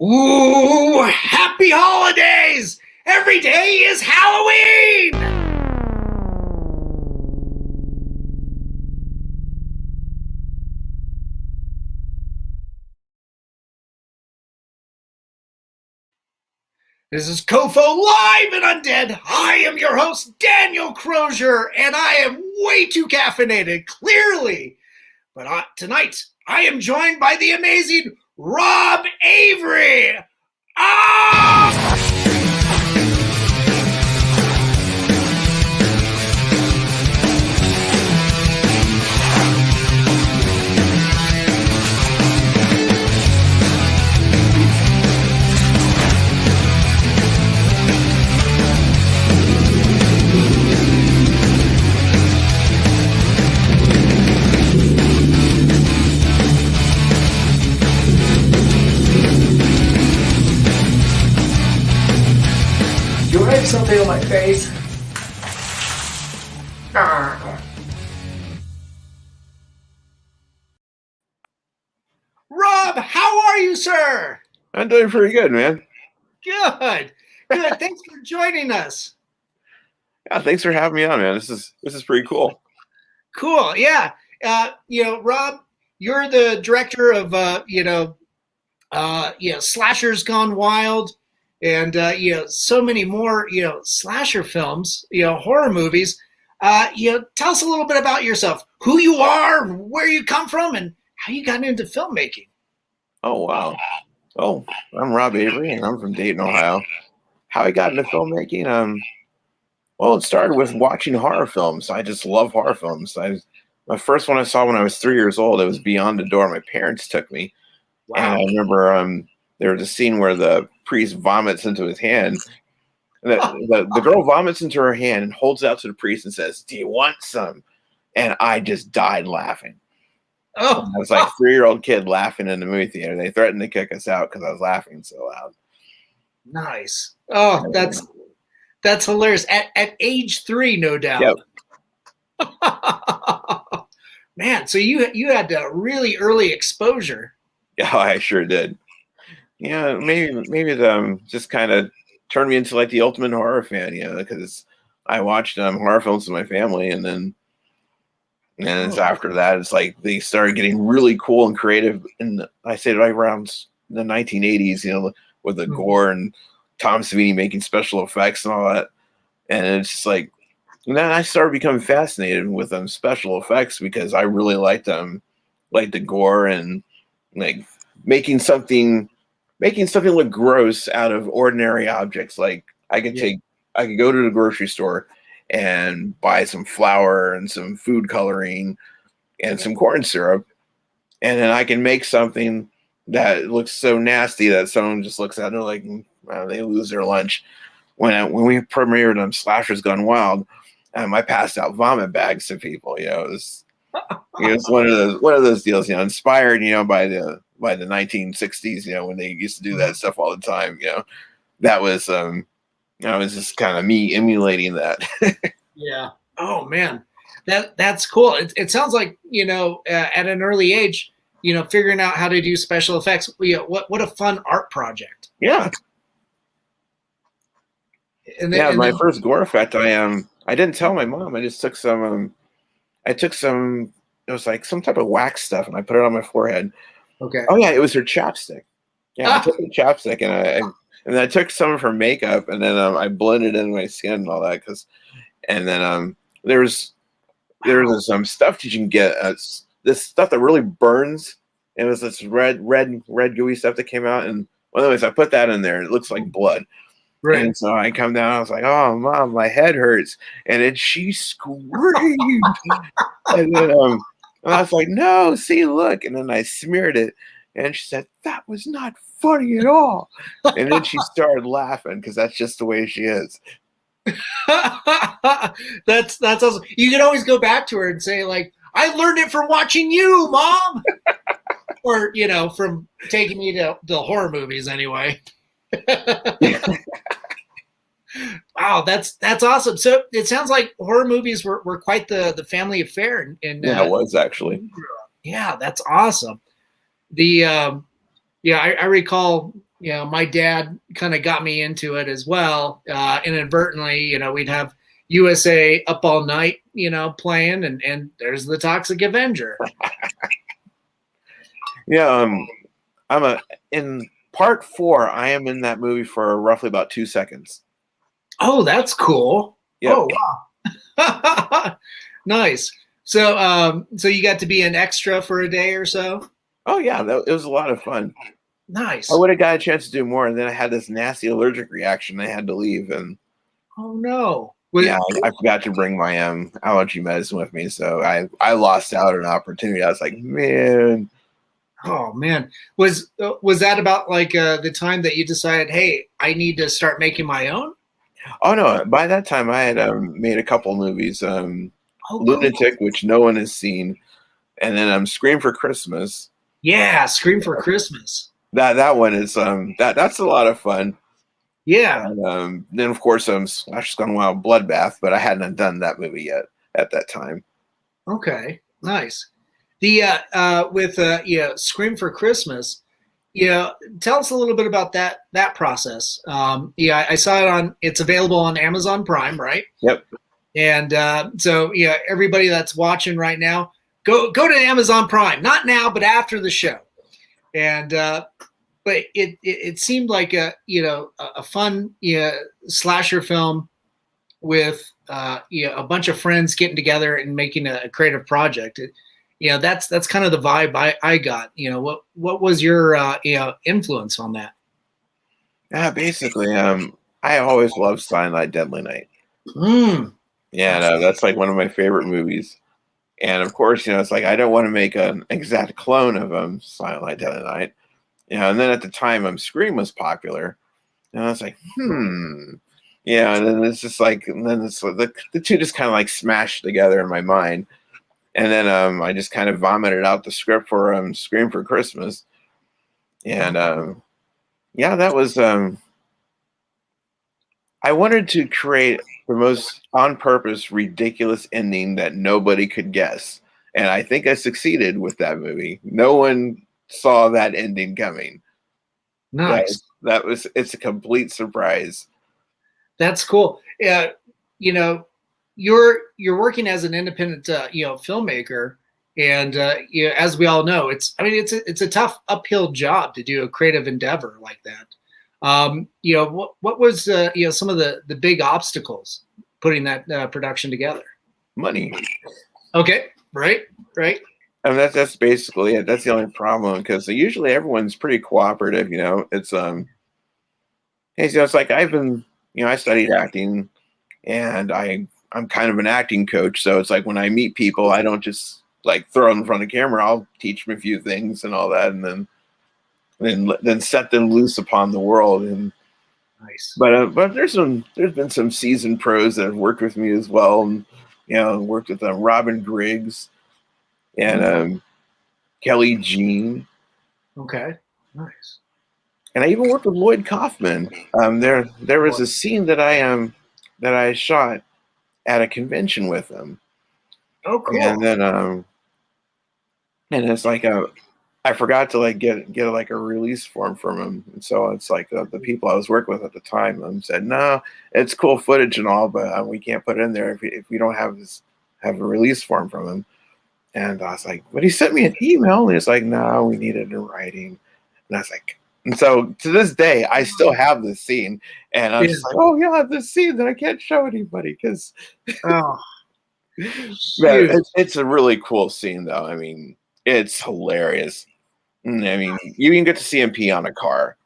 Ooh, happy holidays! Every day is Halloween! This is COFOH Live Undead. I am your host, Daniel Crosier, and I am way too caffeinated, clearly. But tonight, I am joined by the amazing Tob Avery. Do I have something on my face? Rob, how are you, sir? I'm doing pretty good, man. Good. Good. Thanks for joining us. Yeah, thanks for having me on, man. This is pretty cool. Cool. Yeah. Rob, you're the director of Slashers Gone Wild, and so many more slasher films, horror movies. Tell us a little bit about yourself, who you are, where you come from, and how you got into filmmaking. Oh wow. Oh, I'm Tob Avery, and I'm from Dayton, Ohio. How I got into filmmaking? Well, it started with watching horror films. I just love horror films. My first one I saw when I was 3 years old. It was Beyond the Door. My parents took me, Wow. and I remember there was a scene where the priest vomits into his hand. And the girl vomits into her hand and holds it out to the priest and says, "Do you want some?" And I just died laughing. Oh, I was like a 3-year-old kid laughing in the movie theater. They threatened to kick us out because I was laughing so loud. nice. Oh, that's hilarious. At age 3, no doubt. Yep. Man, so you had a really early exposure. Yeah, I sure did. Yeah, maybe it just kind of turned me into like the ultimate horror fan, because I watched horror films with my family, and it's after that, it's like they started getting really cool and creative. And I say right around the 1980s, with the gore and Tom Savini making special effects and all that. And it's just like, and then I started becoming fascinated with special effects because I really liked the gore and like making something look gross out of ordinary objects. Like I could go to the grocery store and buy some flour and some food coloring and some corn syrup, and then I can make something that looks so nasty that someone just looks at it like they lose their lunch. When we premiered Slashers Gone Wild, I passed out vomit bags to people. It was one of those deals. Inspired by the 1960s. When they used to do that stuff all the time. That was was just kind of me emulating that. Yeah. Oh man, that's cool. It sounds like at an early age, figuring out how to do special effects. What a fun art project. Yeah. My first gore effect, I didn't tell my mom. I just took some. It was like some type of wax stuff, and I put it on my forehead. Okay. Oh yeah, it was her chapstick. Yeah, I took the chapstick, and then I took some of her makeup, and then I blended it in my skin and all that. There's some stuff that you can get. This stuff that really burns. It was this red gooey stuff that came out, and anyways, I put that in there. It looks like blood. Right. And so I come down. I was like, "Oh, Mom, my head hurts," and she screamed. And then and I was like, "No, see, look." And then I smeared it, and she said, "That was not funny at all." And then she started laughing because that's just the way she is. That's awesome. You can always go back to her and say, like, "I learned it from watching you, Mom," or from taking me to the horror movies anyway. Wow, that's awesome. So it sounds like horror movies were quite the family affair. Yeah, it was actually. Yeah, that's awesome. I recall my dad kind of got me into it as well. Inadvertently, we'd have USA Up All Night, playing, and there's the Toxic Avenger. Yeah, in part 4. I am in that movie for roughly about 2 seconds. Oh, that's cool. Yep. Oh, wow. Nice. So, so you got to be an extra for a day or so? Oh yeah, it was a lot of fun. Nice. I would have got a chance to do more, and then I had this nasty allergic reaction. I had to leave, and Oh no. I forgot to bring my allergy medicine with me, so I lost out on an opportunity. I was like, man. Oh man, was that about like the time that you decided, hey, I need to start making my own? Oh no! By that time, I had made a couple movies, Oh, Lunatic, cool. which no one has seen, and then Scream for Christmas. Yeah, Scream for Christmas. That one is that's a lot of fun. Yeah. And then of course Slash Gone Wild, Bloodbath, but I hadn't done that movie yet at that time. Okay. Nice. The with Scream for Christmas, tell us a little bit about that process. I saw it on. It's available on Amazon Prime, right? Yep. And so everybody that's watching right now, go to Amazon Prime. Not now, but after the show. And but it seemed like a fun slasher film with a bunch of friends getting together and making a creative project. That's kind of the vibe I got. What was your influence on that? Yeah, basically, I always loved Silent Night, Deadly Night. Yeah, no, that's like one of my favorite movies. And of course, it's like I don't want to make an exact clone of Silent Night, Deadly Night. And then at the time, Scream was popular, and I was like, yeah. And then it's just like, and then it's the two just kind of like smashed together in my mind. And then I just kind of vomited out the script for Scream for Christmas. And yeah, that was I wanted to create the most on purpose ridiculous ending that nobody could guess. And I think I succeeded with that movie. No one saw that ending coming. Nice. It's a complete surprise. That's cool. Yeah, you're working as an independent filmmaker, and as we all know, it's a tough uphill job to do a creative endeavor like that. What was some of the big obstacles putting that production together? Money. Okay, right. I mean, that's basically it. That's the only problem, because usually everyone's pretty cooperative. It's it's like I've been, I studied acting, and I'm kind of an acting coach. So it's like when I meet people, I don't just like throw them in front of the camera. I'll teach them a few things and all that, and then set them loose upon the world. And nice. But there's been some seasoned pros that have worked with me as well, and worked with Robin Griggs and Kelly Jean. Okay, nice. And I even worked with Lloyd Kaufman. There was a scene that I shot at a convention with him. Oh, cool. And then and it's like I forgot to like get like a release form from him, and so it's like the people I was working with at the time said, no, it's cool footage and all, but we can't put it in there if we don't have a release form from him. And I was like, but he sent me an email, and he's like, no, we need it in writing. And I was like, and so to this day, I still have this scene, and I'm just like, oh yeah, I have this scene that I can't show anybody because it's a really cool scene though. I mean, it's hilarious. I mean, you can get to see him pee on a car.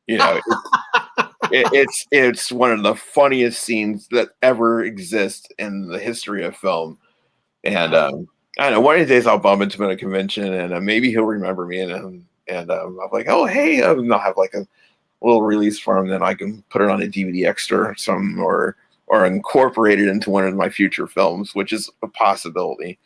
It's one of the funniest scenes that ever exist in the history of film. And I don't know, one of these days I'll bump into him at a convention, and maybe he'll remember me, and I'm like, oh hey, and I'll have like a little release for him, then I can put it on a DVD extra or something, or incorporate it into one of my future films, which is a possibility.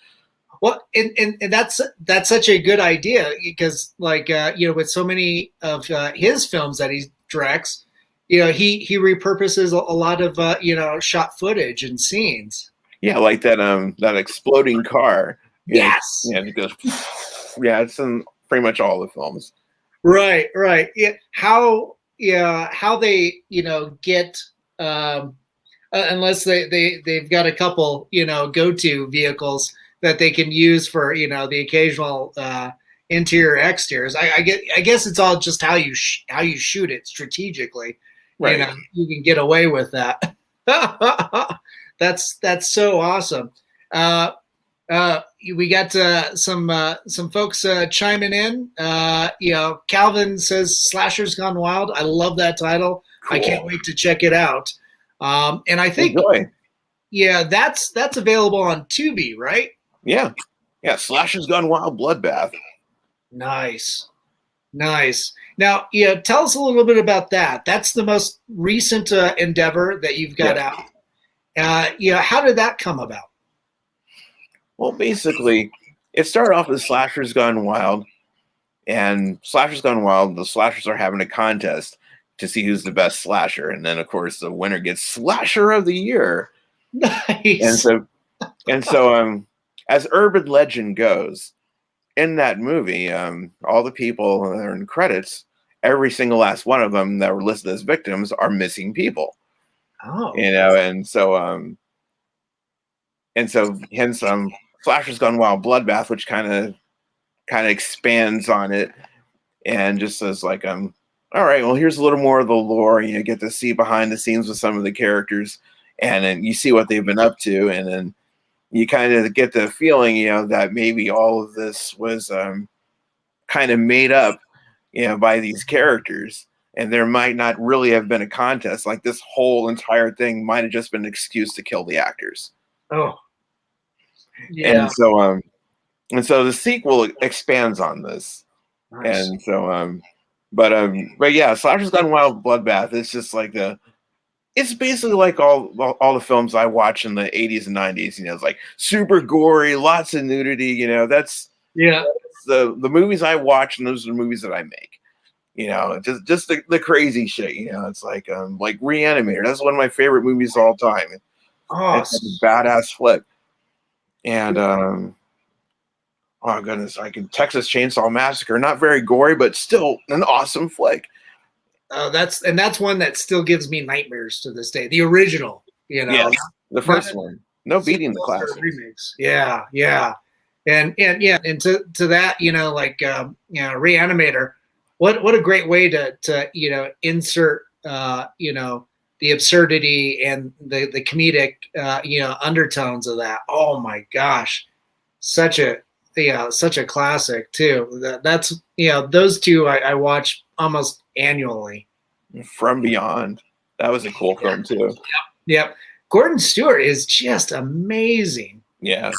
Well, and that's such a good idea, because like with so many of his films that he directs, he repurposes a lot of shot footage and scenes. Yeah, like that exploding car. Yes. Yeah, it goes. Yeah, it's in pretty much all the films. Right, right. Yeah, how they, get unless they've got a couple, go-to vehicles that they can use for, the occasional interior exteriors. I guess it's all just how you shoot it strategically. Right. You can get away with that. That's so awesome. We got some folks chiming in. Calvin says Slashers Gone Wild. I love that title. Cool. I can't wait to check it out. And I think, Enjoy. yeah, that's available on Tubi, right? Yeah. Slashers Gone Wild, Bloodbath. Nice. Now, tell us a little bit about that. That's the most recent endeavor that you've got out. How did that come about? Well, basically, it started off as Slashers Gone Wild, and Slashers Gone Wild, the slashers are having a contest to see who's the best slasher, and then of course the winner gets Slasher of the Year. Nice. And so, as urban legend goes, in that movie, all the people that are in credits, every single last one of them that were listed as victims are missing people. Oh, and so hence Slashers Gone Wild, Bloodbath, which kind of expands on it and just says like, all right, well, here's a little more of the lore. You get to see behind the scenes with some of the characters, and then you see what they've been up to, and then you kind of get the feeling, that maybe all of this was kind of made up, by these characters, and there might not really have been a contest. Like this whole entire thing might have just been an excuse to kill the actors. Oh, yeah. And so the sequel expands on this. Nice. And so, but yeah, Slashers Gone Wild, Bloodbath. It's just like it's basically like all the films I watch in the 80s and 90s. It's like super gory, lots of nudity. That's the movies I watch, and those are the movies that I make. Just the crazy shit. It's like Reanimator. That's one of my favorite movies of all time. It's a badass flick. And oh goodness, Texas Chainsaw Massacre, not very gory, but still an awesome flick. That's one that still gives me nightmares to this day. The original, Yeah, the first one. No beating the classics. Remix. Yeah. And to that, Reanimator, what a great way to insert the absurdity and the comedic undertones of that. Oh my gosh, such a classic too. That's those two I watch almost annually. From Beyond, that was a cool film too. Yep. Gordon Stewart is just amazing. Yeah.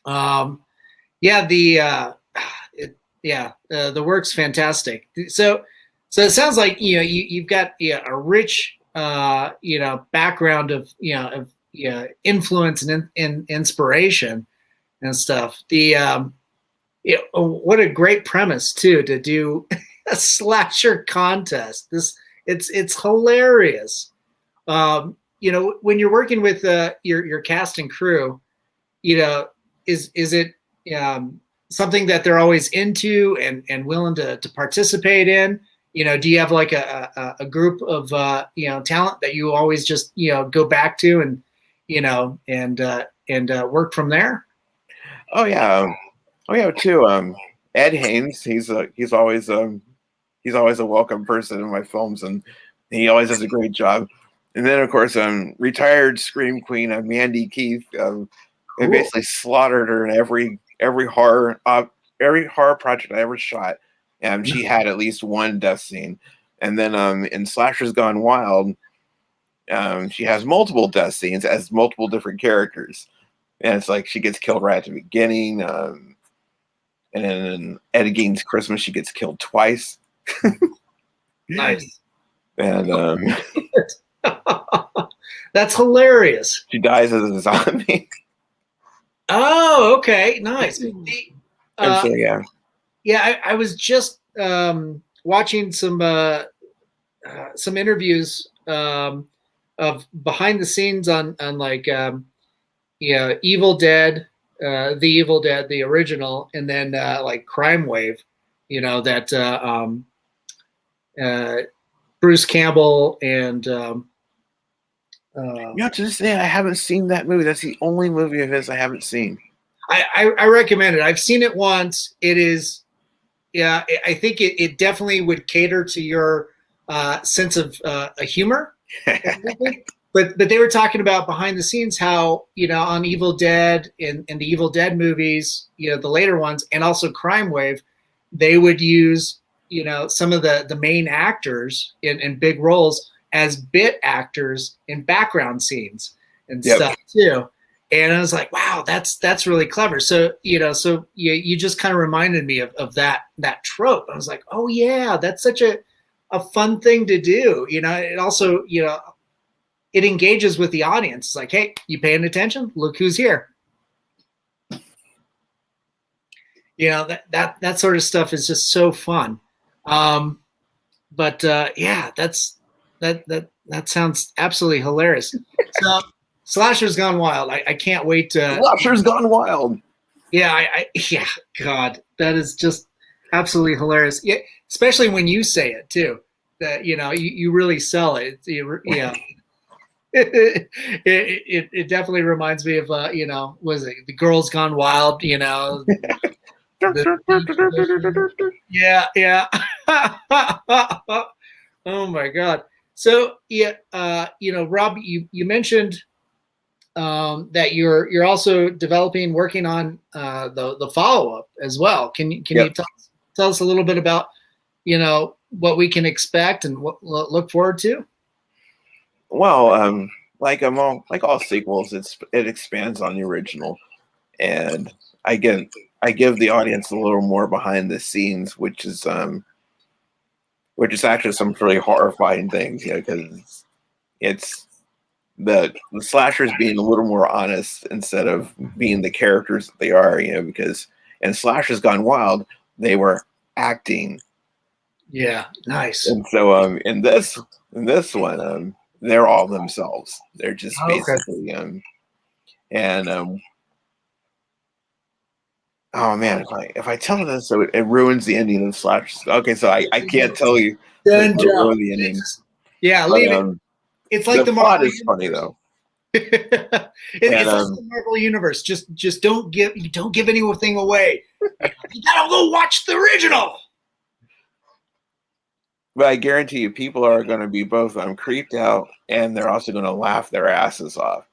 The work's fantastic. So it sounds like you've got a rich background of influence and inspiration and stuff. What a great premise too, to do a slasher contest. It's hilarious. When you're working with your cast and crew, is it something that they're always into and willing to participate in? Do you have like a group of talent that you always just go back to and work from there? Oh yeah, too. Ed Haynes, he's always a welcome person in my films, and he always does a great job. And then of course, retired scream queen Mandy Keith. They basically slaughtered her in every horror project I ever shot. She had at least one death scene. And then in Slashers Gone Wild, she has multiple death scenes as multiple different characters. And it's like she gets killed right at the beginning. And then in Ed Gein's Christmas, she gets killed twice. Nice. And that's hilarious. She dies as a zombie. Oh, okay. Nice. Yeah, I was just watching some interviews of behind the scenes on like Evil Dead, the Evil Dead, the original, and then like Crime Wave, that Bruce Campbell and To this day, I haven't seen that movie. That's the only movie of his I haven't seen. I recommend it. I've seen it once. It is, I think it definitely would cater to your sense of humor. But they were talking about behind the scenes how, on Evil Dead and the Evil Dead movies, the later ones, and also Crime Wave, they would use, some of the main actors in big roles as bit actors in background scenes and stuff too. And I was like, wow, that's really clever. So, you just kind of reminded me of that trope. I was like, oh yeah, that's such a fun thing to do. It also, it engages with the audience. It's like, hey, you paying attention? Look who's here. That sort of stuff is just so fun. That sounds absolutely hilarious. So Slasher's Gone Wild. I can't wait to. Slasher's Gone Wild. Yeah, God, that is just absolutely hilarious. Yeah, especially when you say it too. That you really sell it. It definitely reminds me of was it The Girls Gone Wild? Yeah. Oh my God. So Rob, you mentioned that you're also working on the follow up as well. Can you tell us a little bit about what we can expect and what we'll look forward to? Well, like all sequels, it expands on the original, and I give the audience a little more behind the scenes, which is actually some really horrifying things, because it's the slashers being a little more honest instead of being the characters that they are, because in Slashers Gone Wild they were acting. Yeah, nice. And so in this one, they're all themselves. They're just basically oh man, if I tell this, so it ruins the ending of Slash. Okay, so I can't tell you. Then ruin the ending. Yeah, leave it. It's like the plot is funny though. It's like the Marvel universe. Just don't give anything away. You gotta go watch the original. But I guarantee you, people are going to be both creeped out, and they're also going to laugh their asses off.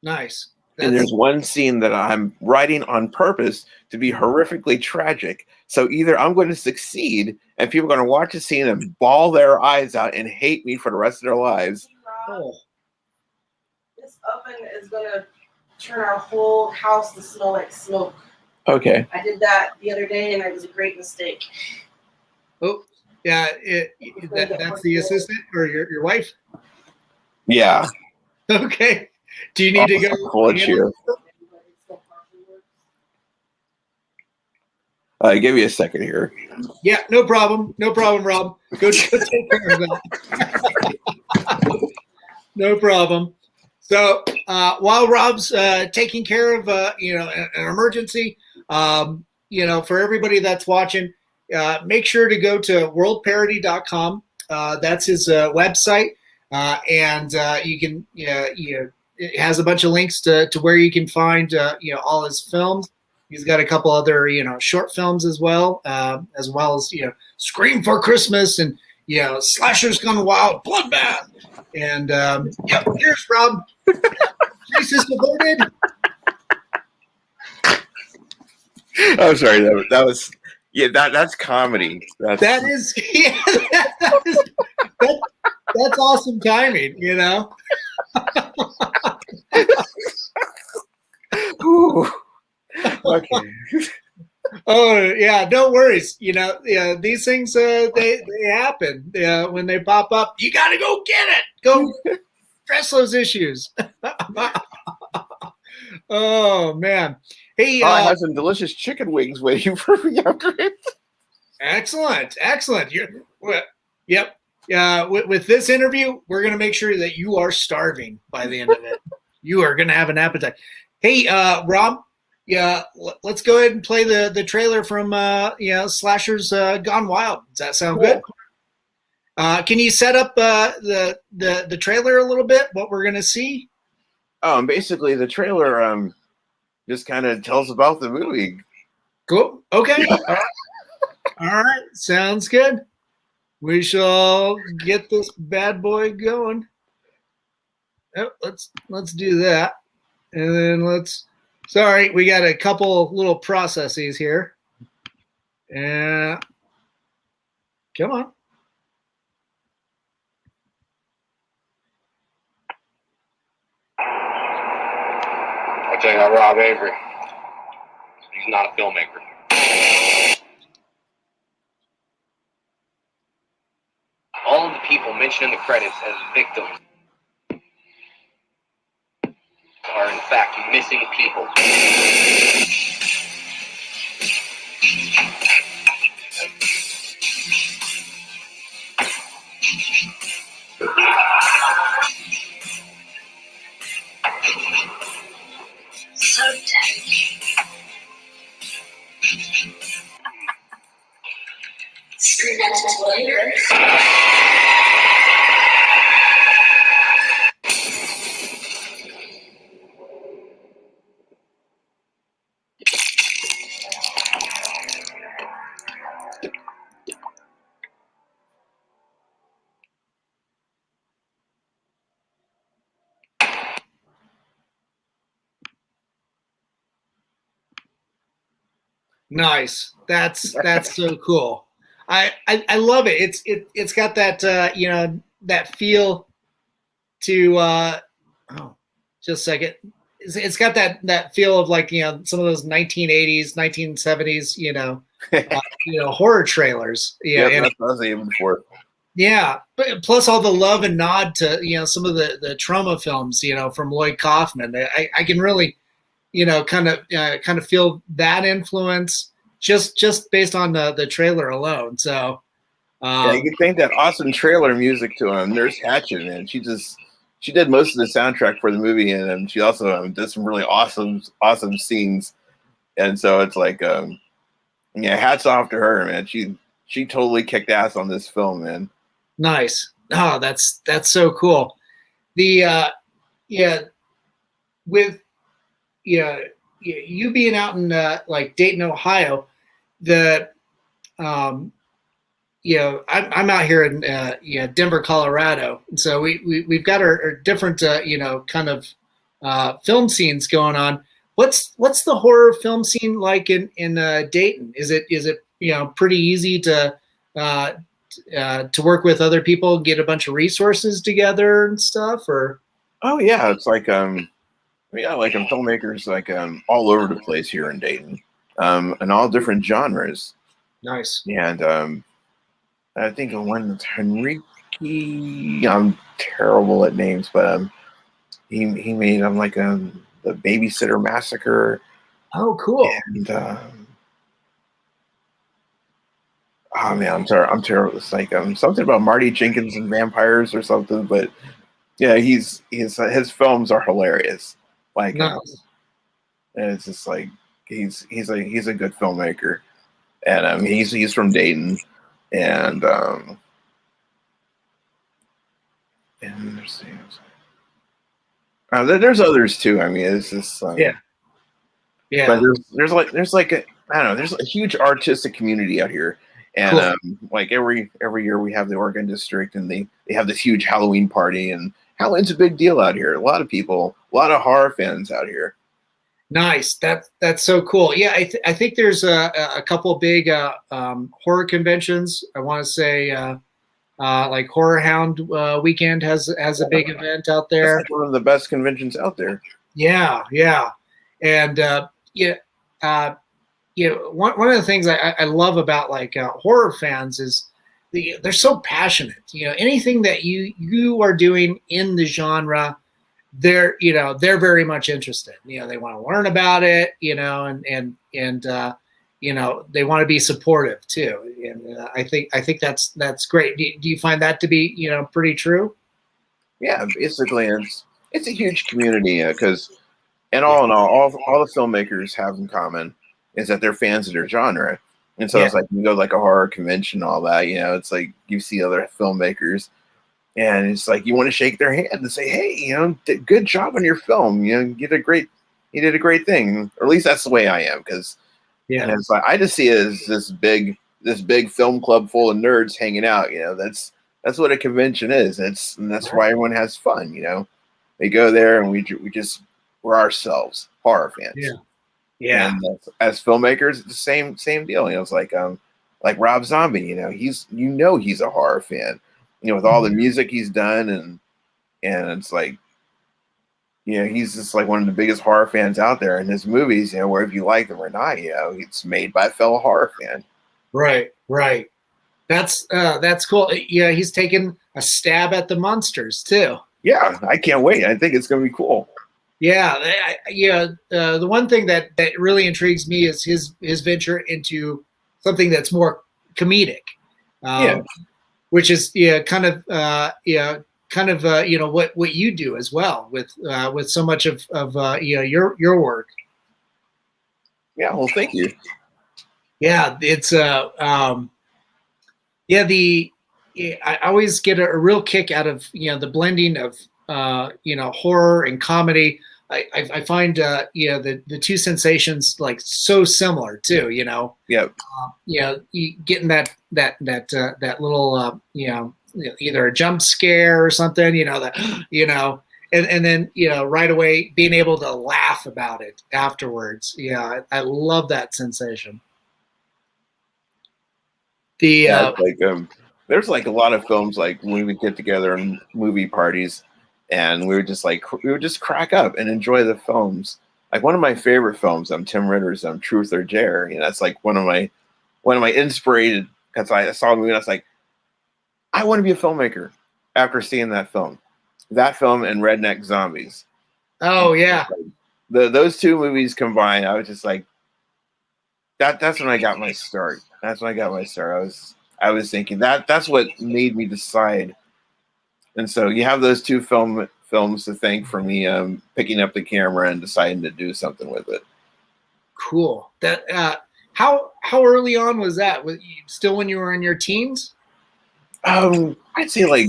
Nice. And there's one scene that I'm writing on purpose to be horrifically tragic. So either I'm going to succeed, and people are going to watch the scene and bawl their eyes out and hate me for the rest of their lives. Oh. This oven is going to turn our whole house to smell like smoke. Okay. I did that the other day, and it was a great mistake. Oh. Yeah, that's the assistant or your wife? Yeah. Okay. Do you need to go? Give me a second here. Yeah, no problem. No problem, Rob. Go take care of that. No problem. So while Rob's taking care of an emergency, for everybody that's watching, make sure to go to worldparody.com. That's his website, and you can it has a bunch of links to where you can find all his films. He's got a couple other short films as well as Scream for Christmas and Slashers Gone Wild, Bloodbath, and here's Rob. Jesus devoted. I'm sorry, that was. Yeah, that's comedy. That's awesome timing, Ooh. Okay. Oh yeah, no worries. These things they happen. When they pop up, you got to go get it. Go address those issues. Oh man. Hey, I have some delicious chicken wings waiting for me after it. Excellent. Yep. With this interview, we're going to make sure that you are starving by the end of it. You are going to have an appetite. Hey, Rob, Yeah, let's go ahead and play the trailer from Slasher's Gone Wild. Does that sound good? Can you set up the trailer a little bit? What we're gonna see? Basically, the trailer just kind of tells about the movie. Cool. Okay. All right. Sounds good. We shall get this bad boy going. Oh, let's do that, and then Sorry, we got a couple little processes here. Come on. I'll tell you about Tob Avery. He's not a filmmaker. All of the people mentioned in the credits as victims are in fact missing people. So dead. Scream that to later. Nice. That's so cool. I love it. It's got that that feel to just a second. It's got that feel of like some of those 1980s, 1970s horror trailers. Yeah, that's what I was aiming for. Yeah, but plus all the love and nod to some of the trauma films from Lloyd Kaufman. I can really kind of feel that influence just based on the trailer alone. So yeah, you can thank that awesome trailer music to Nurse Hatchet, man. She did most of the soundtrack for the movie, and she also did some really awesome scenes. And so it's like, hats off to her, man. She totally kicked ass on this film, man. Nice. Oh, that's so cool. The with you being out in like Dayton, Ohio, I'm out here in Denver, Colorado, and so we've got our different kind of film scenes going on. What's the horror film scene like in Dayton? Is it pretty easy to work with other people and get a bunch of resources together and stuff? Or oh yeah, it's like filmmakers like all over the place here in Dayton, and all different genres. Nice. And I think one Henrique. I'm terrible at names, but he made the Babysitter Massacre. Oh, cool. And oh man, I'm terrible. It's like something about Marty Jenkins and vampires or something. But yeah, his films are hilarious. Like, nice. And it's just like he's a good filmmaker, and he's from Dayton, and there's others too. I mean, it's just yeah. But there's like a, I don't know. There's a huge artistic community out here, and cool. Like every year we have the Oregon District, and they have this huge Halloween party, and Halloween's a big deal out here. A lot of people, a lot of horror fans out here. Nice. That's so cool. Yeah, I think there's a couple of big horror conventions. I want to say like Horror Hound Weekend has a big event out there. That's like one of the best conventions out there. Yeah, and one of the things I love about like horror fans is they're so passionate. Anything that you are doing in the genre, they're very much interested. They want to learn about it. And they want to be supportive too. And I think that's great. Do you find that to be pretty true? Yeah, basically it's a huge community because And all in all the filmmakers have in common is that they're fans of their genre. And so it's like you go to like a horror convention, all that, you know, it's like you see other filmmakers and it's like you want to shake their hand and say, hey, you know, good job on your film. You know, you did a great thing. Or at least that's the way I am, because it's like I just see it as this big film club full of nerds hanging out. You know, that's what a convention is. That's why everyone has fun. You know, they go there and we're ourselves, horror fans. Yeah. And as filmmakers, it's the same deal. You know, it's like Rob Zombie. You know, he's a horror fan. You know, with all the music he's done, and it's like, you know, he's just like one of the biggest horror fans out there. And his movies, you know, whether you like them or not, you know, it's made by a fellow horror fan. Right. That's cool. Yeah, he's taken a stab at the monsters too. Yeah, I can't wait. I think it's going to be cool. Yeah, the one thing that really intrigues me is his venture into something that's more comedic, which is kind of what you do as well with so much of your work. Yeah, well, thank you. Yeah, it's I always get a real kick out of the blending of horror and comedy. I find the two sensations like so similar too. Getting that little either a jump scare or something. And then right away being able to laugh about it afterwards. Yeah, I love that sensation. There's like a lot of films like when we would get together in movie parties. And we would just crack up and enjoy the films. Like one of my favorite films, Tim Ritter's Truth or Dare. You know, that's like one of my inspirated, because I saw a movie and I was like, I want to be a filmmaker after seeing that film. That film and Redneck Zombies. Oh yeah. Those two movies combined, I was just like, that's when I got my start. That's when I got my start. I was thinking that's what made me decide. And so you have those two films to thank for me picking up the camera and deciding to do something with it. Cool. That how early on was that? Was you still when you were in your teens? I'd say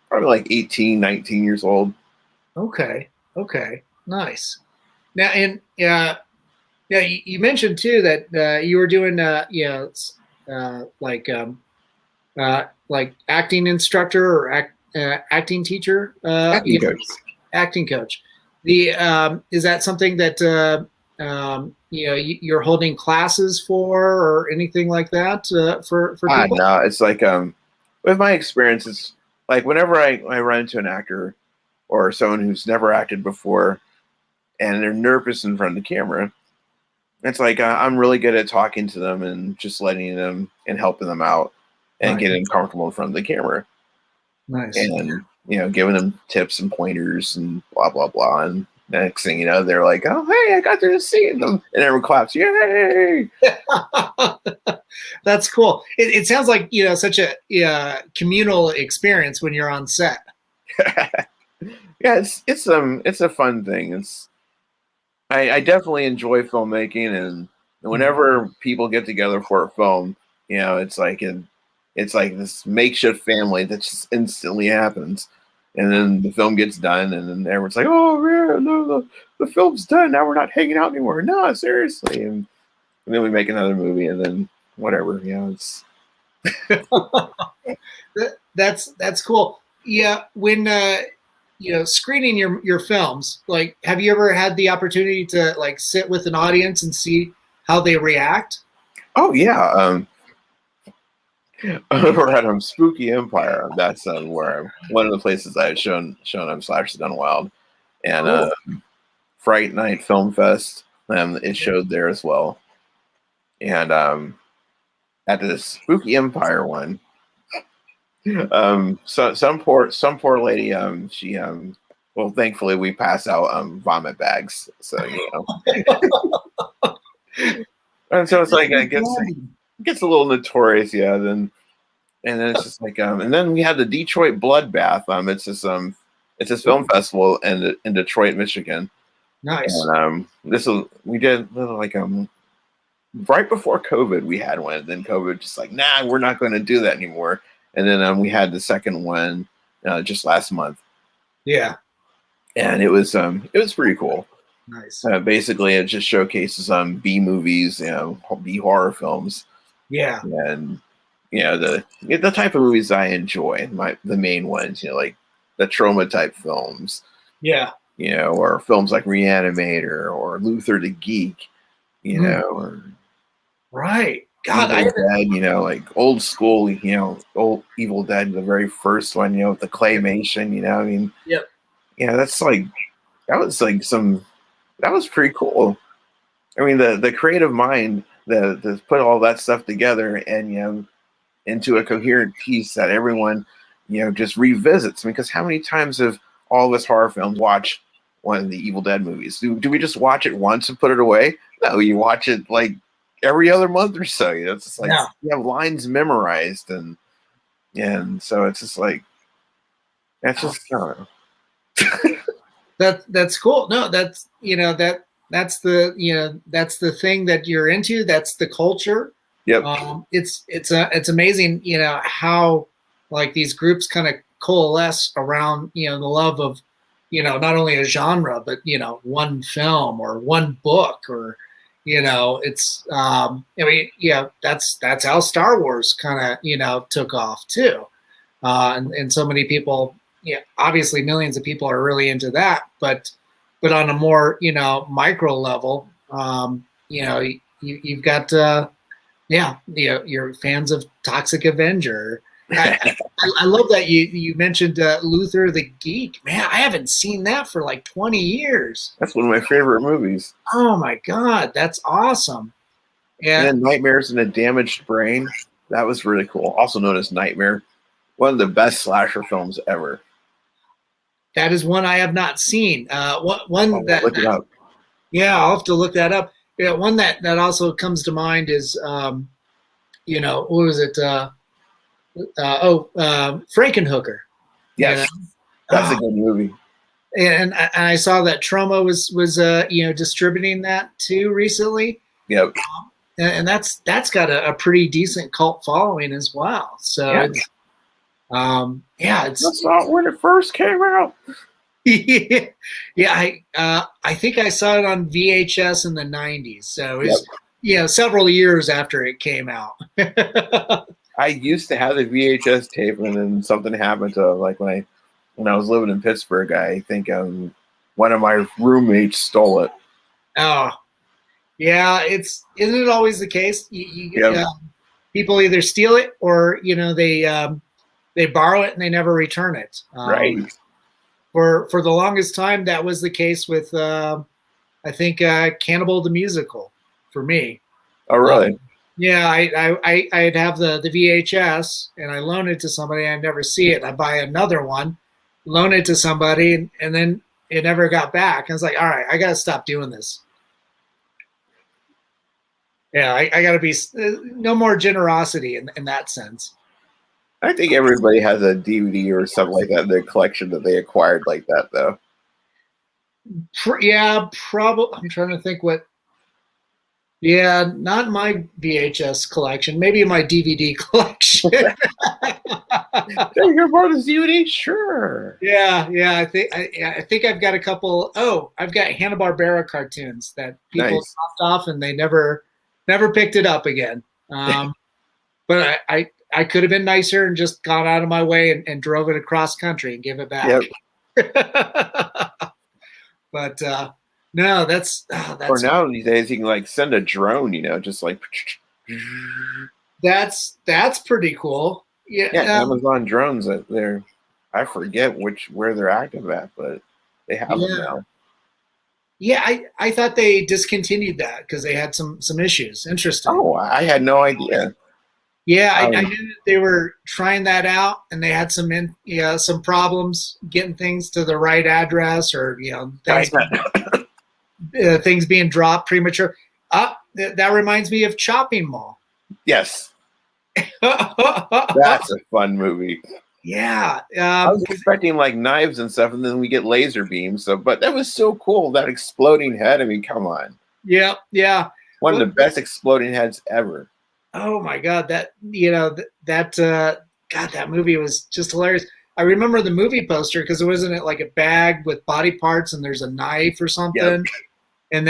probably like 18, 19 years old. Okay. Nice. Now, and you mentioned too that you were doing like acting instructor or acting teacher, acting coach. Is that something that you're holding classes for or anything like that for people? No, it's like with my experience, it's like whenever I run into an actor or someone who's never acted before and they're nervous in front of the camera, it's like I'm really good at talking to them and just letting them and helping them out and getting comfortable in front of the camera. Nice. And giving them tips and pointers and blah blah blah. And next thing you know, they're like, "Oh, hey, I got to see them," and everyone claps. Yay! That's cool. It sounds like such a communal experience when you're on set. Yeah, it's a fun thing. I definitely enjoy filmmaking, and whenever people get together for a film, it's like this makeshift family that just instantly happens. And then the film gets done, and then everyone's like, "Oh, yeah, no, the film's done. Now we're not hanging out anymore." No, seriously. And then we make another movie, and then whatever. It's that's cool. Yeah, when screening your films, like, have you ever had the opportunity to like sit with an audience and see how they react? Oh yeah. Over at Spooky Empire, that's where one of the places I had shown Slashes Done Wild, and Fright Night Film Fest, it showed there as well. And at the Spooky Empire one, so some poor lady, she well, thankfully we pass out vomit bags, so and so it's like it gets a little notorious, and then it's just like and then we have the Detroit Bloodbath. It's this film festival in Detroit, Michigan, Nice. And we did like right before COVID, we had one. Then COVID just like, nah, we're not going to do that anymore. And then we had the second one just last month. Yeah. And it was pretty cool. Nice. Basically, it just showcases B movies, B horror films. Yeah. And the type of movies I enjoy, the main ones, like the trauma type films. Yeah. Or films like Reanimator or Luther the Geek, or right. God, Evil Dead, like old school, old Evil Dead, the very first one, with the claymation, I mean, yep. Yeah, that was pretty cool. I mean, the creative mind that put all that stuff together and into a coherent piece that everyone just revisits. Because how many times have all of us horror films watched one of the Evil Dead movies? Do we just watch it once and put it away? No, you watch it like every other month or so. It's just like you have lines memorized, and so it's just like that's just I don't know. That's cool. No, that's that's the thing that you're into. That's the culture. Yep. It's amazing, how like these groups kind of coalesce around the love of not only a genre but one film or one book or it's that's how Star Wars kind of took off too, and so many people. Yeah, obviously millions of people are really into that, but on a more micro level, you've got you're fans of Toxic Avenger. I love that you mentioned Luther the Geek. Man, I haven't seen that for like 20 years. That's one of my favorite movies. Oh my God, that's awesome. And then Nightmares in a Damaged Brain. That was really cool. Also known as Nightmare. One of the best slasher films ever. That is one I have not seen. One that look it up. Yeah, I'll have to look that up. Yeah, one that also comes to mind is, what was it? Frankenhooker. Yes, that's a good movie. And I saw that Troma was distributing that too recently. Yep. And that's got a pretty decent cult following as well. So that's not when it first came out. Yeah, I think I saw it on VHS in the 90s. So it was several years after it came out. I used to have the VHS tape, and then something happened to like when I was living in Pittsburgh. I think one of my roommates stole it. Oh, yeah. Isn't it always the case? People either steal it or they borrow it and they never return it. Right. For the longest time, that was the case with I think Cannibal the Musical for me. Oh, really? Yeah, I'd have the VHS and I loan it to somebody. I never see it. I buy another one, loan it to somebody, and then it never got back. I was like, all right, I got to stop doing this. Yeah, I got to be no more generosity in that sense. I think everybody has a DVD or something like that in their collection that they acquired like that, though. Yeah, probably. I'm trying to think what. Yeah, not my VHS collection. Maybe my DVD collection. Your brother's DVD, sure. Yeah. I think I've got a couple. Oh, I've got Hanna-Barbera cartoons that people dropped off and they never picked it up again. But I could have been nicer and just gone out of my way and drove it across country and give it back. Yep. But no, that's. Or now these days you can like send a drone, just like. That's pretty cool. Yeah, Amazon drones. I forget where they're active at, but they have them now. Yeah, I thought they discontinued that because they had some issues. Interesting. Oh, I had no idea. Yeah, I knew that they were trying that out, and they had some problems getting things to the right address, or things being dropped premature. That reminds me of Chopping Mall. Yes, that's a fun movie. Yeah. I was expecting like knives and stuff, and then we get laser beams. So, but that was so cool. That exploding head. I mean, come on. Yeah. Yeah. One of the best exploding heads ever. Oh my God. That, God, that movie was just hilarious. I remember the movie poster because it wasn't it like a bag with body parts and there's a knife or something. Yep. And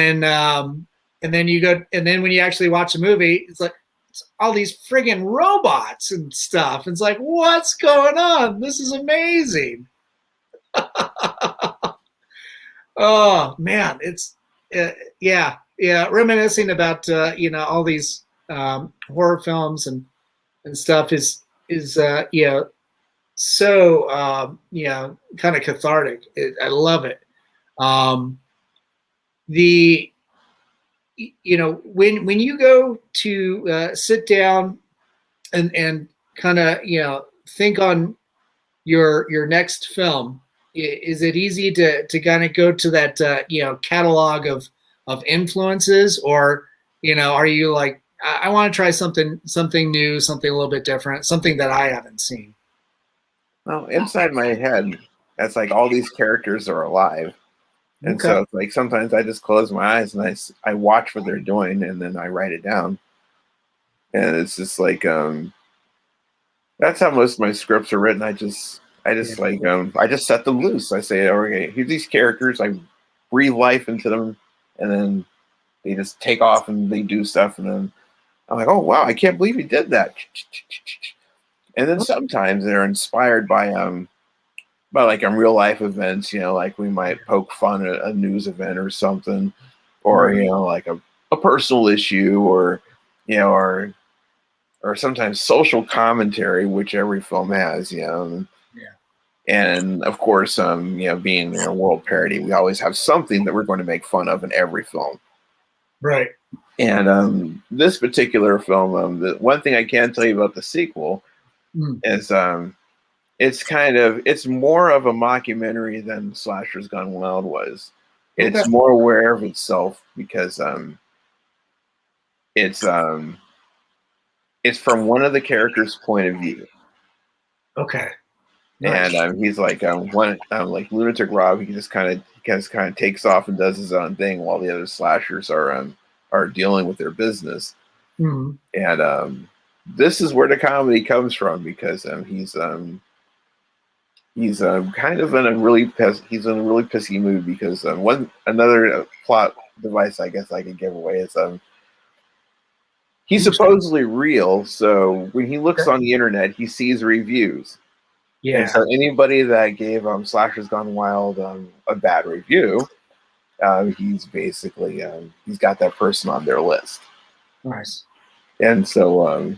then you go, and then when you actually watch the movie, it's like it's all these friggin' robots and stuff. It's like, what's going on? This is amazing. Oh man, it's yeah, reminiscing about all these horror films and stuff is so kind of cathartic. I love it. When you go to sit down and kind of think on your next film, is it easy to kind of go to that catalog of influences, or are you like, I want to try something new, something a little bit different, something that I haven't seen? Well, inside my head, that's like all these characters are alive. And so it's like sometimes I just close my eyes and I watch what they're doing and then I write it down. And it's just like that's how most of my scripts are written. I just set them loose. I say, okay, here's these characters, I breathe life into them, and then they just take off and they do stuff, and then I'm like, oh wow, I can't believe he did that. And then sometimes they're inspired by like real life events, like we might poke fun at a news event or something, or like a personal issue, or or sometimes social commentary, which every film has, and of course, being a world parody, we always have something that we're going to make fun of in every film, right? And this particular film, the one thing I can tell you about the sequel is it's more of a mockumentary than Slashers Gone Wild was. It's more aware of itself because it's from one of the characters' point of view. Okay. Nice. And he's like like Lunatic Rob. He just kind of takes off and does his own thing while the other slashers are dealing with their business. Mm-hmm. And this is where the comedy comes from, because he's kind of in a really pissy mood, because another plot device I guess I can give away is he's supposedly real. So when he looks on the internet, he sees reviews. Yeah. And so anybody that gave Slashers Gone Wild a bad review, he's basically he's got that person on their list. Nice. And so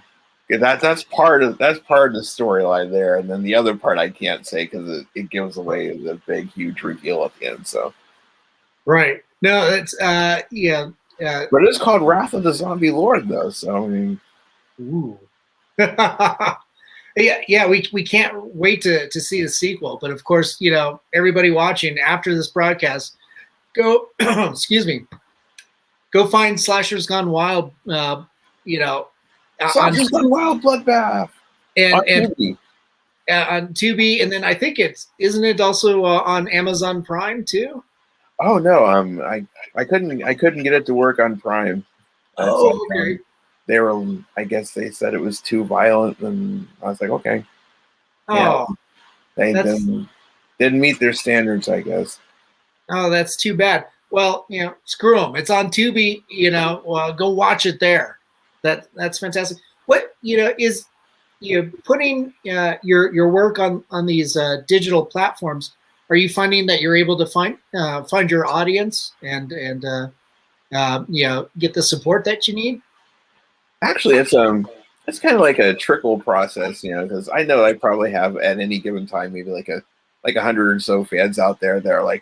that's part of the storyline there, and then the other part I can't say because it gives away the big huge reveal at the end. So right. No, that's but it's called Wrath of the Zombie Lord, though. So I mean, ooh. Yeah, we can't wait to see the sequel. But of course, everybody watching after this broadcast, go excuse me, go find Slashers Gone Wild. Slashers Gone Wild, Bloodbath, and on Tubi, and then I think isn't it also on Amazon Prime too? Oh no, I couldn't get it to work on Prime. Oh, okay. I guess they said it was too violent, and I was like, okay. Oh, they didn't meet their standards, I guess. Oh, that's too bad. Well, screw them. It's on Tubi. Go watch it there. That's fantastic. What is putting your work on these digital platforms? Are you finding that you're able to find your audience and get the support that you need? Actually, it's kind of like a trickle process, because I know I probably have at any given time maybe like 100 or so fans out there that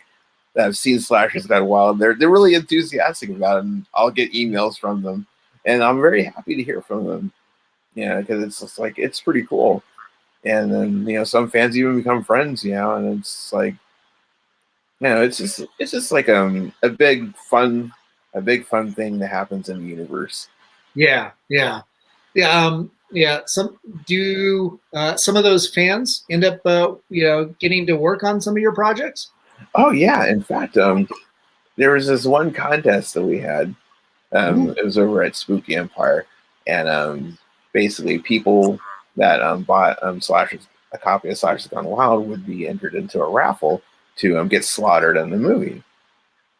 have seen Slashers Gone Wild. They're really enthusiastic about it, and I'll get emails from them, and I'm very happy to hear from them. Because it's just like it's pretty cool, and then some fans even become friends, and it's like it's just like a big fun thing that happens in the universe. Yeah. Some do some of those fans end up, getting to work on some of your projects? Oh yeah, in fact, there was this one contest that we had. It was over at Spooky Empire, and basically people that bought a copy of Slashers Gone Wild would be entered into a raffle to get slaughtered in the movie.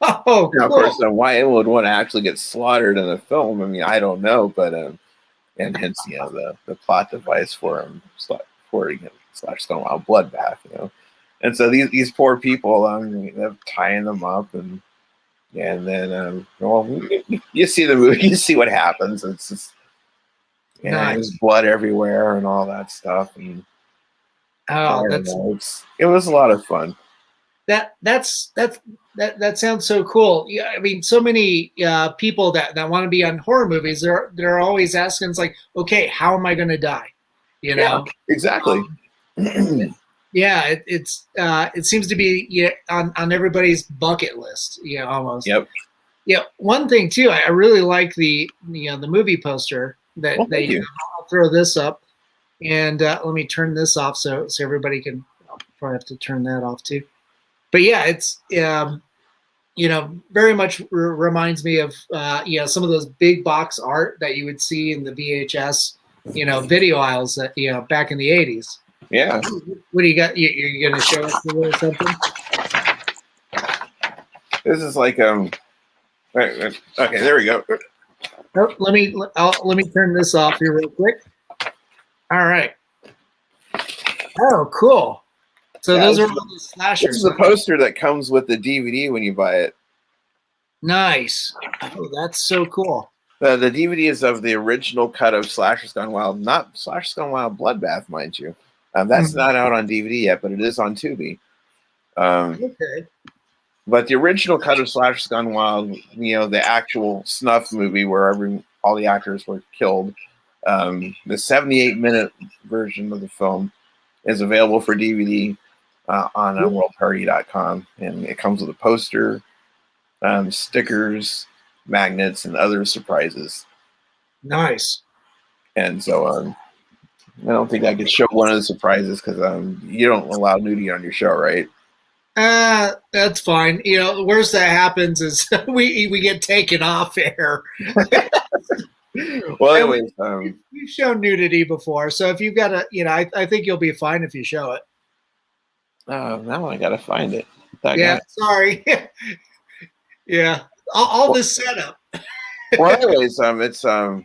Oh, Now, cool. of course, why it would want to actually get slaughtered in a film, I mean, I don't know, but and hence, the plot device for Slashers Gone Wild Bloodbath, and so these poor people, tying them up and then you see the movie, you see what happens. It's just Nice. There's blood everywhere and all that stuff, and it was a lot of fun. That sounds so cool. Yeah, I mean, so many people that want to be on horror movies, they're always asking, it's like, okay, how am I going to die? Yeah, exactly. Yeah, it seems to be on everybody's bucket list, almost. Yep. Yeah, one thing too, I really like the movie poster that you. I'll throw this up, and let me turn this off so everybody can. I'll probably have to turn that off too. But yeah, it's very much reminds me of some of those big box art that you would see in the VHS video aisles that back in the 80s. Yeah. What do you got? You're going to show us a little something? This is like okay, there we go. Oh, let me turn this off here real quick. All right. Oh, cool. So those are all the slashers. This is a poster that comes with the DVD when you buy it. Nice. Oh, that's so cool. The DVD is of the original cut of Slashers Gone Wild, not Slashers Gone Wild Bloodbath, mind you. That's not out on DVD yet, but it is on Tubi. Okay. But the original cut of Slashers Gone Wild, the actual snuff movie where all the actors were killed, the 78-minute version of the film is available for DVD on worldparty.com, and it comes with a poster, stickers, magnets, and other surprises. Nice. And so I don't think I could show one of the surprises because you don't allow nudity on your show, right? That's fine. The worst that happens is we get taken off air. Well, anyways, you've shown nudity before, so if you've got I think you'll be fine if you show it. Now I gotta find it. Sorry. Yeah, all this setup. Well, anyways, it's an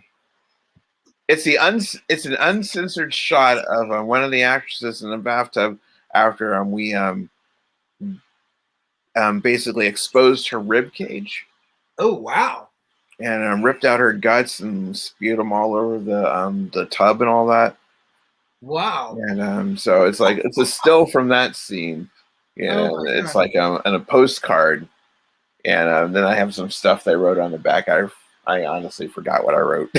uncensored shot of one of the actresses in the bathtub after we basically exposed her rib cage. Oh wow! And ripped out her guts and spewed them all over the tub and all that. Wow! And so it's a still from that scene. It's like in a postcard. And then I have some stuff they wrote on the back. I honestly forgot what I wrote.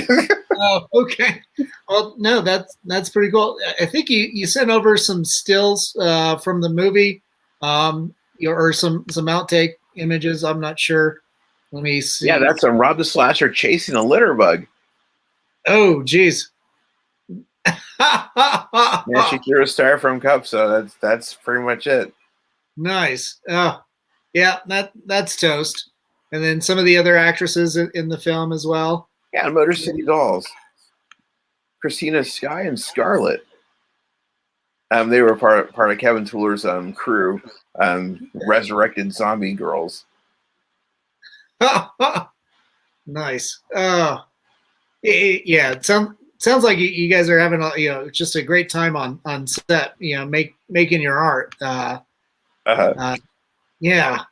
Oh, okay. Well, no, that's pretty cool. I think you sent over some stills from the movie, or some outtake images. I'm not sure. Let me see. Yeah, that's Rob the Slasher chasing a litter bug. Oh, geez. Yeah, she threw a styrofoam cup, so that's pretty much it. Nice. Oh, yeah, that's toast. And then some of the other actresses in the film as well. Yeah, Motor City Dolls. Christina Sky and Scarlett. They were part of Kevin Tooler's crew, Resurrected Zombie Girls. Nice. Yeah, it sounds like you guys are having just a great time on set. Making your art. Yeah,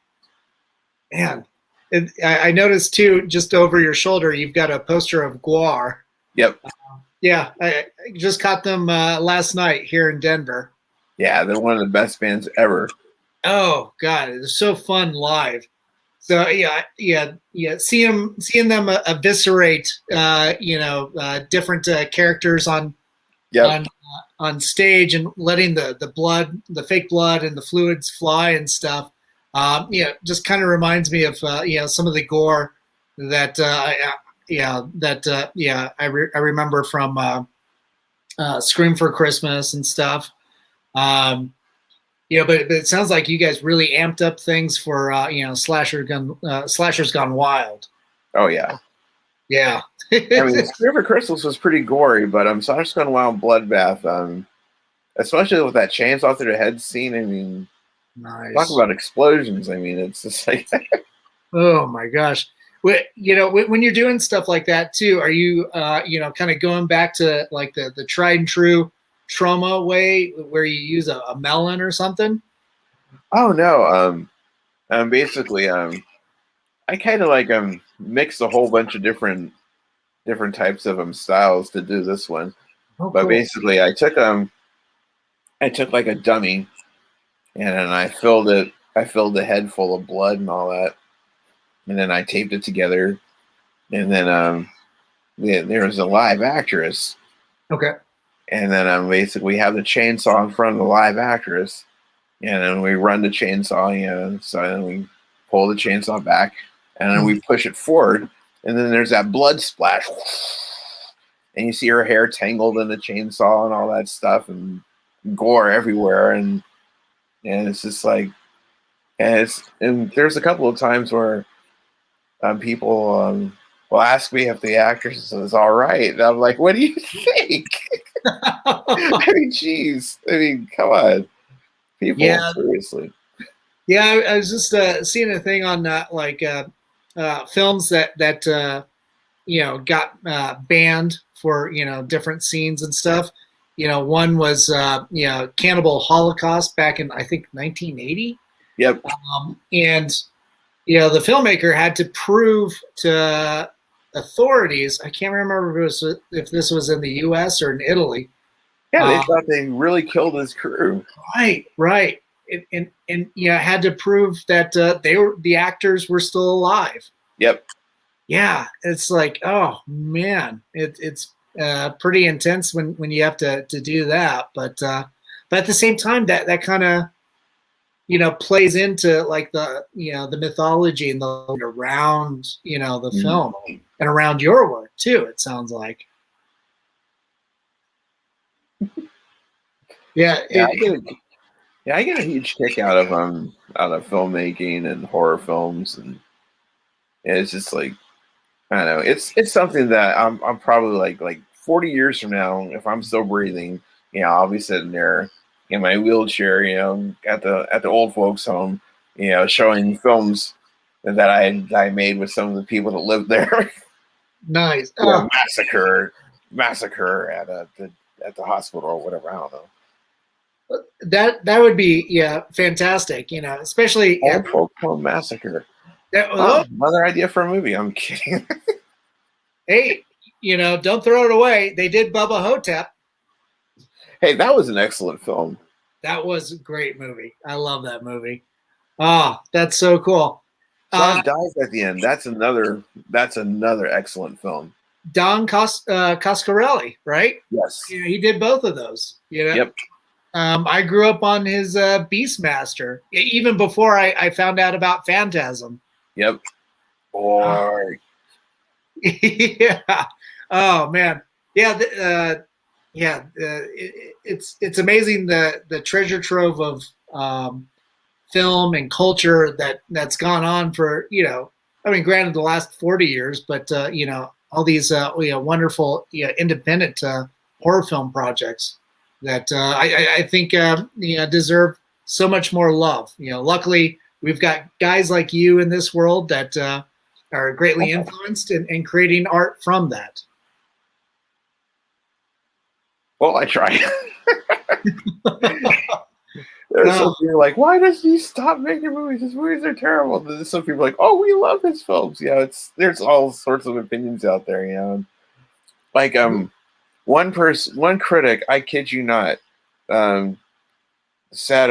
man. I noticed too, just over your shoulder, you've got a poster of Gore. Yep. Yeah, I just caught them last night here in Denver. Yeah, they're one of the best bands ever. Oh God, it's so fun live. So yeah. Seeing them eviscerate, different characters on stage and letting the blood, the fake blood, and the fluids fly and stuff. Just kind of reminds me of some of the gore that I remember from Scream for Christmas and stuff. But it sounds like you guys really amped up things for Slashers Gone Wild. Oh yeah. Yeah. I mean, Scream for Christmas was pretty gory, but Slashers Gone Wild, Bloodbath, especially with that chainsaw through the head scene. I mean, Nice. talk about explosions. I mean, it's just like oh my gosh. When you're doing stuff like that too, are you kind of going back to like the tried and true trauma way where you use a melon or something? oh no. Basically, I kind of like mixed a whole bunch of different types of styles to do this one. Oh, But cool. basically, I took like a dummy, and then I filled the head full of blood and all that, and then I taped it together, and then there was a live actress, Okay. and then basically we have the chainsaw in front of the live actress, and then we run the chainsaw, so then we pull the chainsaw back, and then we push it forward, and then there's that blood splash, and you see her hair tangled in the chainsaw and all that stuff, and gore everywhere, and it's just like, and there's a couple of times where people will ask me if the actress is all right, and I'm like, what do you think? I mean, geez, I mean, come on, people, seriously. Yeah, I was just seeing a thing on films that got banned for different scenes and stuff. One was Cannibal Holocaust back in I think 1980. Yep. And the filmmaker had to prove to authorities. I can't remember if this was in the U.S. or in Italy. Yeah, they thought they really killed his crew. Right. And had to prove that the actors were still alive. Yep. Yeah, it's like, oh man, it's pretty intense when you have to do that. But at the same time, that kind of plays into like the the mythology and the around the film and around your work too. It sounds like. I get a huge kick out of filmmaking and horror films, and it's just like, I don't know, it's something that I'm probably like 40 years from now, if I'm still breathing, I'll be sitting there in my wheelchair, at the old folks' home, showing films that I made with some of the people that lived there. Nice. Massacre at the hospital or whatever. I don't know. That would be fantastic. Especially Old Folk Home Massacre. Another idea for a movie. I'm kidding. Hey, don't throw it away. They did Bubba Hotep. Hey, that was an excellent film. That was a great movie. I love that movie. Oh, that's so cool. John dies at the end. That's another excellent film. Don Cascarelli, right? Yes. He did both of those. Yep. I grew up on his Beastmaster, even before I found out about Phantasm. Yep. Or yeah. Oh man. Yeah. It's amazing the treasure trove of film and culture that's gone on for granted the last 40 years, but all these wonderful independent horror film projects that I think deserve so much more love. Luckily we've got guys like you in this world that are greatly influenced in creating art from that. Well, I try. There's some people like, why does he stop making movies? His movies are terrible. And then some people are like, oh, we love his films. There's all sorts of opinions out there. Like one critic, I kid you not, said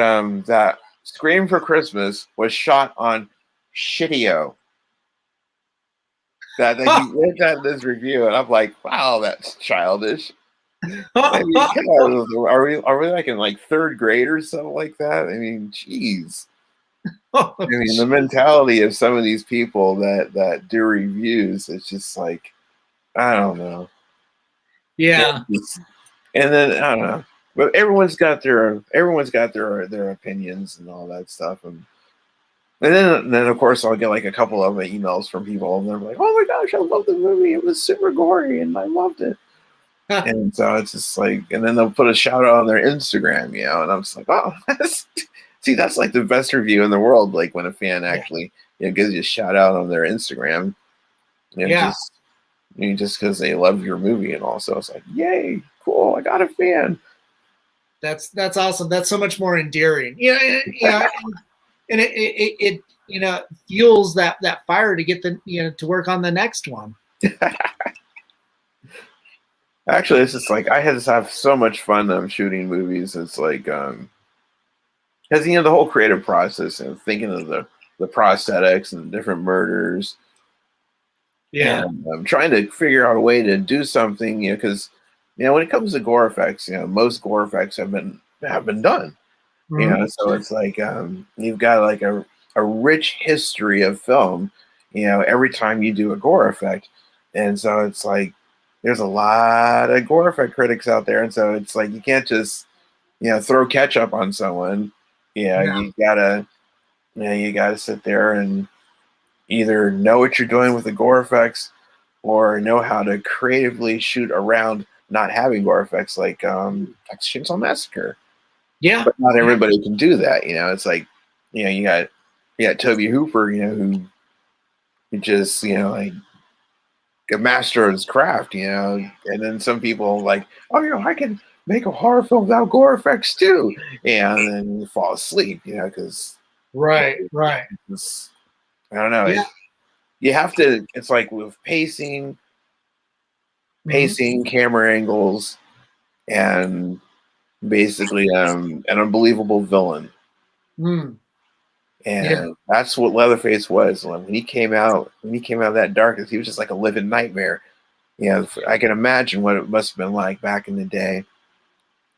that Scream for Christmas was shot on Shitio. That he read that in this review, and I'm like, wow, that's childish. I mean, come on, are we like in like third grade or something like that? I mean, geez. I mean, the mentality of some of these people that do reviews, it's just like, I don't know. Yeah. And then I don't know, but everyone's got their opinions and all that stuff, and then of course I'll get like a couple of emails from people, and they're like, "Oh my gosh, I love the movie! It was super gory, and I loved it." And so it's just like, and then they'll put a shout out on their Instagram, and I'm just like, "Oh, see, that's like the best review in the world. Like when a fan actually gives you a shout out on their Instagram, just because they love your movie, and also it's like, yay, cool, I got a fan." That's awesome. That's so much more endearing. And it fuels that fire to get to work on the next one. Actually, it's just like I just have so much fun shooting movies. It's like because the whole creative process and thinking of the prosthetics and the different murders. Yeah, and I'm trying to figure out a way to do something, because when it comes to gore effects, most gore effects have been done. Mm-hmm. So it's like you've got like a rich history of film, every time you do a gore effect, and so it's like there's a lot of gore effect critics out there, and so it's like you can't just throw ketchup on someone. You gotta sit there and either know what you're doing with the gore effects or know how to creatively shoot around not having gore effects, like Texas Chainsaw Massacre. Yeah, but not everybody can do that. It's like you got Tob Hooper, who just like a master of his craft, and then some people like, oh, I can make a horror film without gore effects too, and then you fall asleep, because right. I don't know. Yeah. You have to. It's like with pacing, camera angles, and basically an unbelievable villain. And that's what Leatherface was. When he came out of that darkness, he was just like a living nightmare. I can imagine what it must have been like back in the day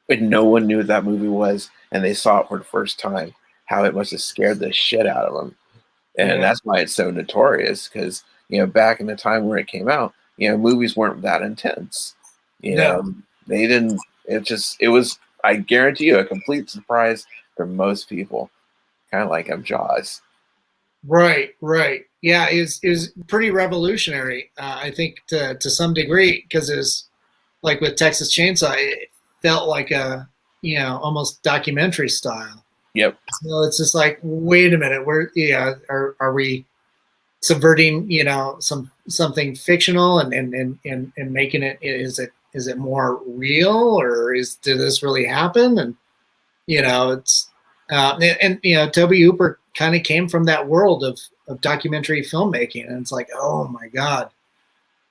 when no one knew what that movie was and they saw it for the first time, how it must have scared the shit out of them. And that's why it's so notorious, because back in the time where it came out, movies weren't that intense. They didn't. It was, I guarantee you, a complete surprise for most people. Kind of like Jaws. Right. Yeah, it was pretty revolutionary, I think, to some degree, because it was like with Texas Chainsaw, it felt like a almost documentary style. Yep. So it's just like, wait a minute, are we subverting something fictional and making it, is it more real, or did this really happen? And it's Tob Hooper kind of came from that world of documentary filmmaking, and it's like, oh my god,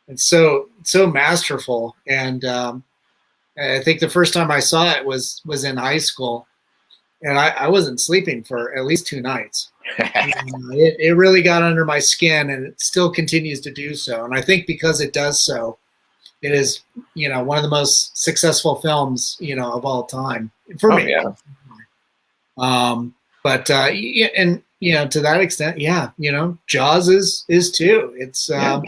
it's so masterful. And I think the first time I saw it was in high school, and I wasn't sleeping for at least 2 nights. It really got under my skin, and it still continues to do so. And I think because it does so, it is one of the most successful films of all time for me. Yeah. But and to that extent, Jaws is too. It's I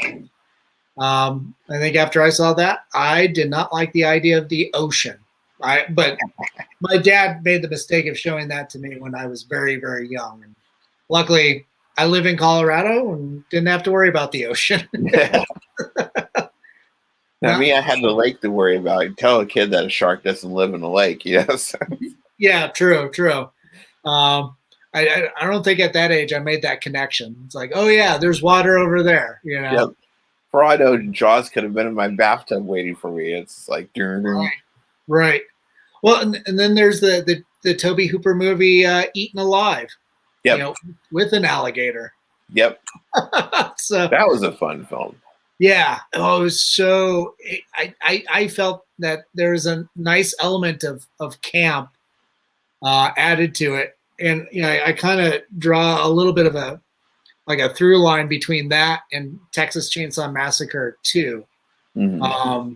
think after I saw that, I did not like the idea of the ocean. But my dad made the mistake of showing that to me when I was very, very young. And luckily, I live in Colorado and didn't have to worry about the ocean. I had the lake to worry about. You tell a kid that a shark doesn't live in a lake, yes. Yeah, true. I don't think at that age I made that connection. It's like, oh yeah, there's water over there. Yep. For all I know, Jaws could have been in my bathtub waiting for me. It's like, right. Well, and then there's the Tob Hooper movie, Eaten Alive. Yep. With an alligator. Yep. So that was a fun film. Yeah. Oh, it was so. I felt that there was a nice element of camp added to it, and I kind of draw a little bit of a through line between that and Texas Chainsaw Massacre 2. Mm-hmm.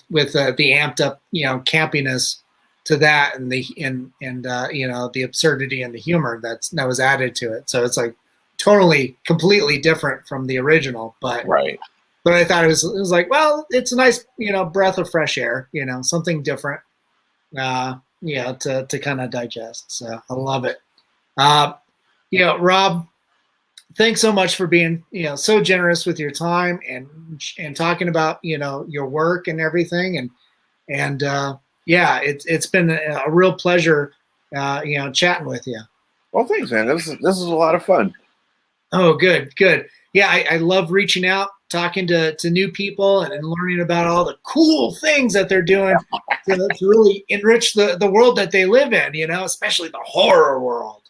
With the amped up campiness to that, and the absurdity and the humor that was added to it. So it's like totally completely different from the original, but but I thought it was like, well, it's a nice, breath of fresh air, something different, to kind of digest. So I love it. Rob, thanks so much for being, so generous with your time and talking about, your work and everything. And it's been a real pleasure, chatting with you. Well, thanks, man. This is a lot of fun. Oh, good. Yeah, I love reaching out, talking to new people and learning about all the cool things that they're doing to really enrich the world that they live in, especially the horror world.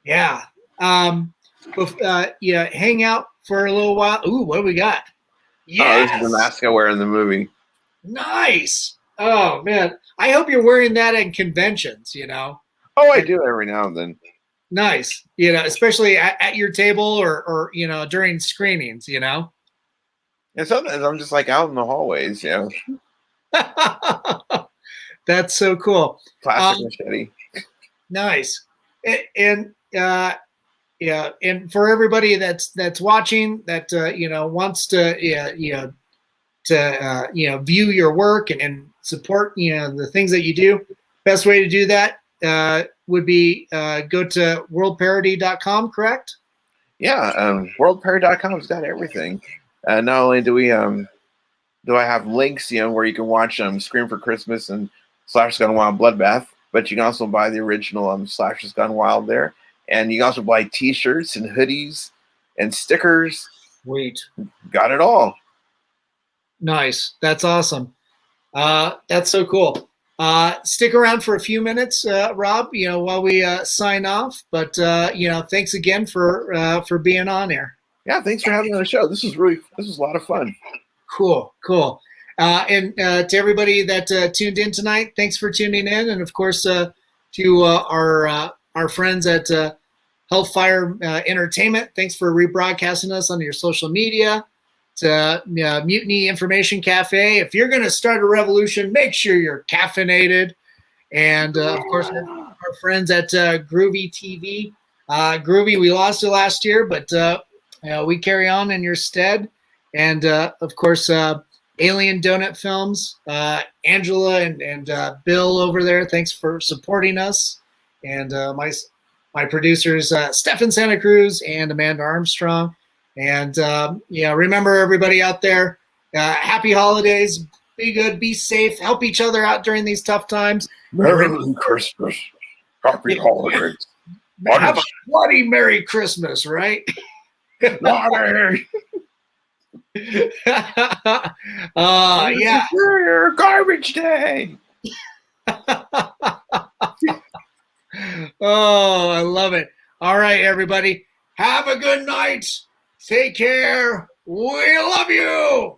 Yeah. Hang out for a little while. Ooh, what do we got? Yes. Oh, this is the mask I wear in the movie. Nice. Oh, man. I hope you're wearing that at conventions, Oh, I do every now and then. Nice. Especially at your table or during screenings, And sometimes I'm just like out in the hallways, That's so cool. Plastic machete. Nice. And for everybody that's watching that wants to view your work and support the things that you do, best way to do that would be go to worldparody.com, correct? Yeah, worldparody.com's got everything. Not only do I have links, where you can watch Scream for Christmas and Slashers Gone Wild Bloodbath, but you can also buy the original Slashers Gone Wild there. And you can also buy T-shirts and hoodies and stickers. Sweet. Got it all. Nice. That's awesome. That's so cool. Stick around for a few minutes, Rob, while we sign off. But, thanks again for being on here. Yeah, thanks for having me on the show. This was a lot of fun. Cool. And to everybody that tuned in tonight, thanks for tuning in. And, of course, to our friends at Hellfire Entertainment, thanks for rebroadcasting us on your social media. To Mutiny Information Cafe. If you're going to start a revolution, make sure you're caffeinated. And, of course, our friends at Groovy TV. Groovy, we lost it last year, but we carry on in your stead. And, of course, Alien Donut Films, Angela and Bill over there, thanks for supporting us. And my producers, Stefan Santa Cruz and Amanda Armstrong. And, remember everybody out there, happy holidays, be good, be safe, help each other out during these tough times. Merry Christmas. Happy holidays. Have a bloody Merry Christmas, right? Bloody. Yeah. Garbage day. Oh, I love it. All right, everybody. Have a good night. Take care. We love you.